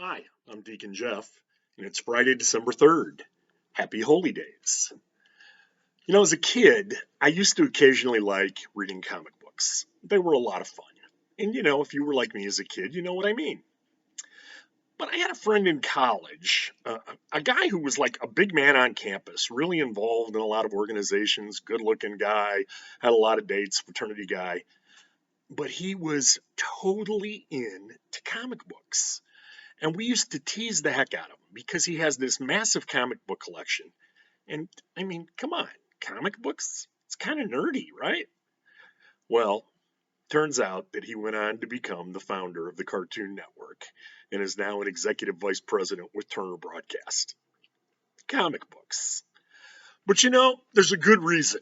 Hi, I'm Deacon Jeff, and it's Friday, December 3rd. Happy Holy Days. As a kid, I used to occasionally like reading comic books. They were a lot of fun. And if you were like me as a kid, you know what I mean. But I had a friend in college, a guy who was like a big man on campus, really involved in a lot of organizations, good looking guy, had a lot of dates, fraternity guy. But he was totally into comic books. And we used to tease the heck out of him because he has this massive comic book collection. And I mean, come on, comic books? It's kind of nerdy, right? Well, turns out that he went on to become the founder of the Cartoon Network and is now an executive vice president with Turner Broadcast. Comic books. But there's a good reason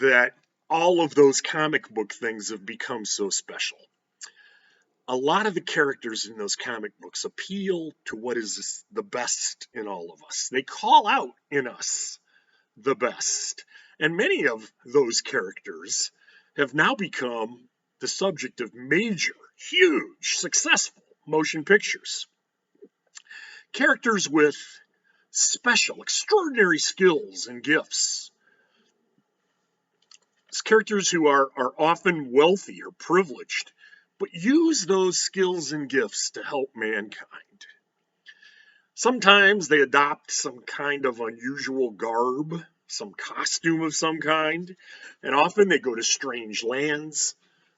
that all of those comic book things have become so special. A lot of the characters in those comic books appeal to what is the best in all of us. They call out in us the best. And many of those characters have now become the subject of major, huge, successful motion pictures. Characters with special, extraordinary skills and gifts. It's characters who are often wealthy or privileged, but use those skills and gifts to help mankind. Sometimes they adopt some kind of unusual garb, some costume of some kind, and often they go to strange lands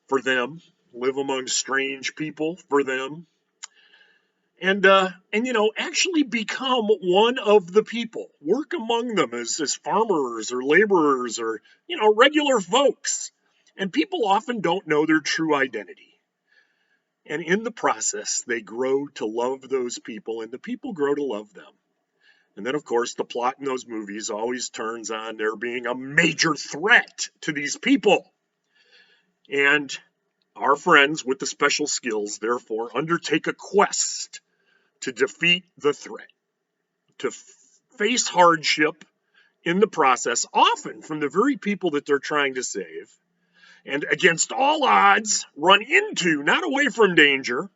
for them, live among strange people for them, and actually become one of the people, work among them as farmers or laborers or regular folks. And people often don't know their true identity. And in the process, they grow to love those people, and the people grow to love them. And then, of course, the plot in those movies always turns on there being a major threat to these people. And our friends with the special skills, therefore, undertake a quest to defeat the threat, to face hardship in the process, often from the very people that they're trying to save, and against all odds, run into, not away from danger,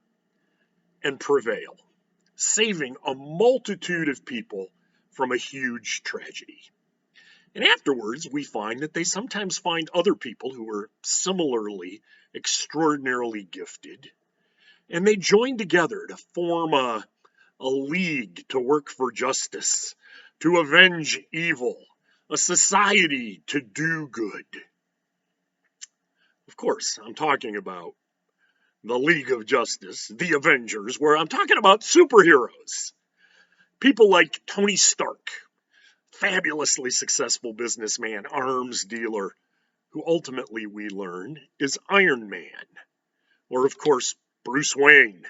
and prevail, saving a multitude of people from a huge tragedy. And afterwards, we find that they sometimes find other people who are similarly extraordinarily gifted, and they join together to form a league to work for justice, to avenge evil, a society to do good. Of course, I'm talking about the League of Justice, the Avengers, where I'm talking about superheroes. People like Tony Stark, fabulously successful businessman, arms dealer, who ultimately we learn is Iron Man. Or, of course, Bruce Wayne,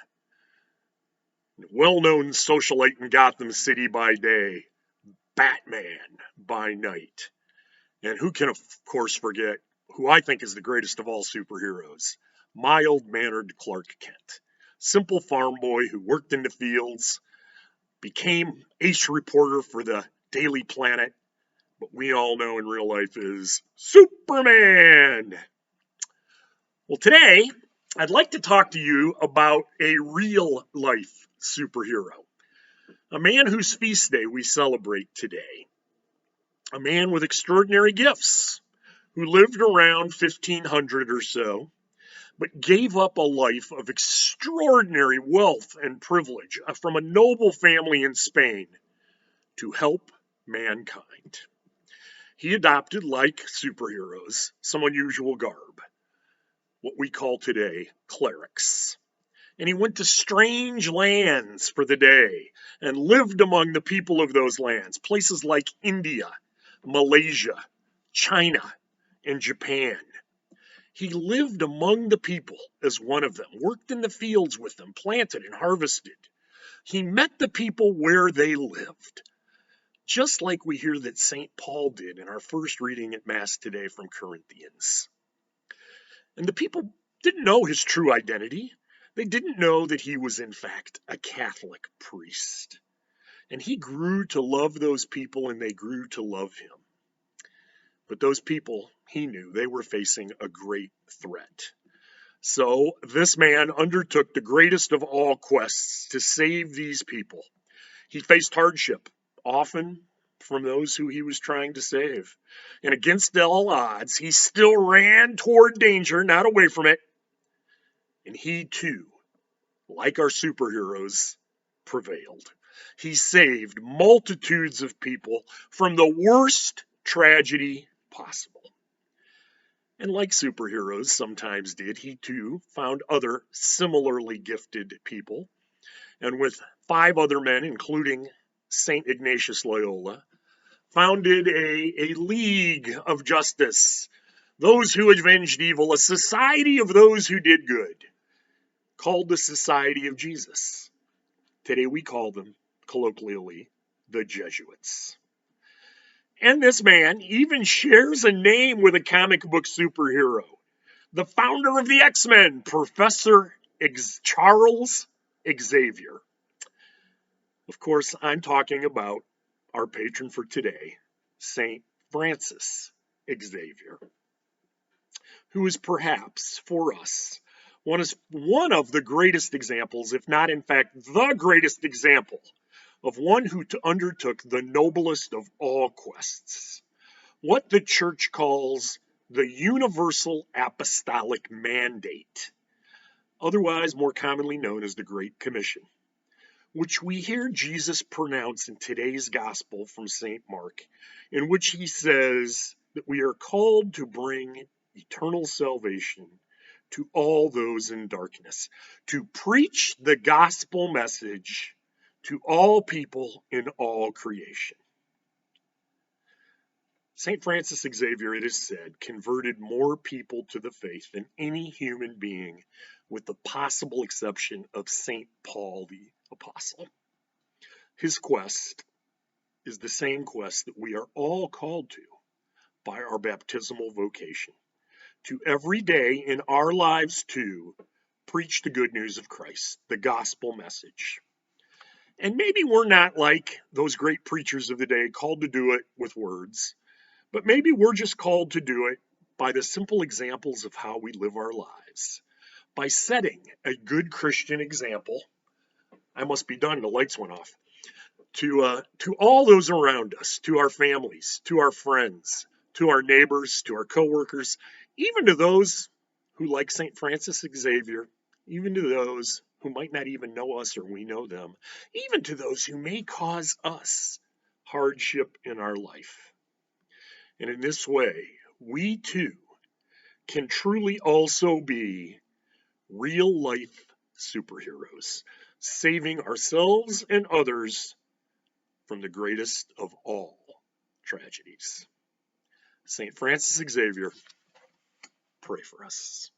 well-known socialite in Gotham City by day, Batman by night. And who can, of course, forget who I think is the greatest of all superheroes, mild-mannered Clark Kent. Simple farm boy who worked in the fields, became ace reporter for the Daily Planet, but we all know in real life is Superman. Well, today, I'd like to talk to you about a real life superhero, a man whose feast day we celebrate today, a man with extraordinary gifts who lived around 1500 or so, but gave up a life of extraordinary wealth and privilege from a noble family in Spain to help mankind. He adopted, like superheroes, some unusual garb, what we call today clerics. And he went to strange lands for the day and lived among the people of those lands, places like India, Malaysia, China, and Japan. He lived among the people as one of them, worked in the fields with them, planted and harvested. He met the people where they lived, just like we hear that St. Paul did in our first reading at Mass today from Corinthians. And the people didn't know his true identity. They didn't know that he was, in fact, a Catholic priest. And he grew to love those people, and they grew to love him. But those people, he knew, they were facing a great threat. So this man undertook the greatest of all quests to save these people. He faced hardship, often from those who he was trying to save. And against all odds, he still ran toward danger, not away from it. And he too, like our superheroes, prevailed. He saved multitudes of people from the worst tragedy possible. And like superheroes sometimes did, he too found other similarly gifted people. And with 5 other men, including St. Ignatius Loyola, founded a league of justice, those who avenged evil, a society of those who did good, called the Society of Jesus. Today we call them, colloquially, the Jesuits. And this man even shares a name with a comic book superhero, the founder of the X-Men, Professor Charles Xavier. Of course, I'm talking about our patron for today, St. Francis Xavier, who is perhaps, for us, one of the greatest examples, if not in fact the greatest example, of one who undertook the noblest of all quests, what the church calls the Universal Apostolic Mandate, otherwise more commonly known as the Great Commission, which we hear Jesus pronounce in today's gospel from St. Mark, in which he says that we are called to bring eternal salvation to all those in darkness, to preach the gospel message to all people in all creation. St. Francis Xavier, it is said, converted more people to the faith than any human being, with the possible exception of St. Paul the Apostle. His quest is the same quest that we are all called to by our baptismal vocation, to every day in our lives too preach the good news of Christ, the gospel message. And maybe we're not like those great preachers of the day called to do it with words, but maybe we're just called to do it by the simple examples of how we live our lives, by setting a good Christian example. I must be done, the lights went off. To all those around us, to our families, to our friends, to our neighbors, to our coworkers, even to those who, like St. Francis Xavier, even to those who might not even know us or we know them, even to those who may cause us hardship in our life. And in this way, we too can truly also be real life superheroes, saving ourselves and others from the greatest of all tragedies. St. Francis Xavier, pray for us.